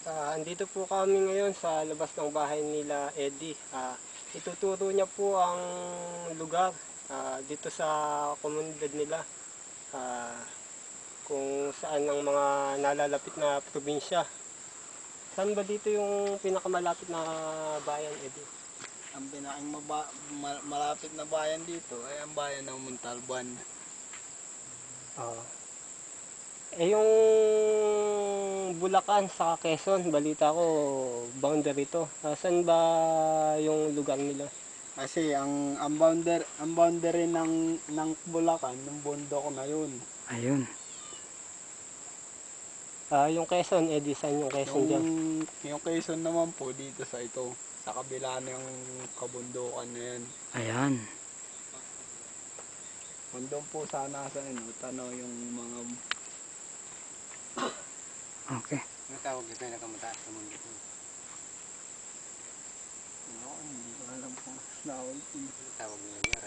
Andito po kami ngayon sa labas ng bahay nila Eddie. Ituturo niya po ang lugar dito sa komunidad nila. Ah, kung saan ang mga nalalapit na probinsya. Saan ba dito yung pinakamalapit na bayan, Eddie? Ang malapit na bayan dito ay ang bayan ng Montalban. Ah, yung Bulacan sa Quezon, balita ko boundary to. Saan ba yung lugar nila? Kasi ang boundary ng Bulacan, ng bundok na yun. Ayun. Yung Quezon, Eddie, saan yung Quezon dyan? Yung Quezon naman po dito sa ito, sa kabila ng kabundukan na yan. Ayan. Kung doon po sana sa tanaw yung mga... Okay. Natawag ito yung nakamataas sa mundo. Hindi ko alam po. Tawag nila.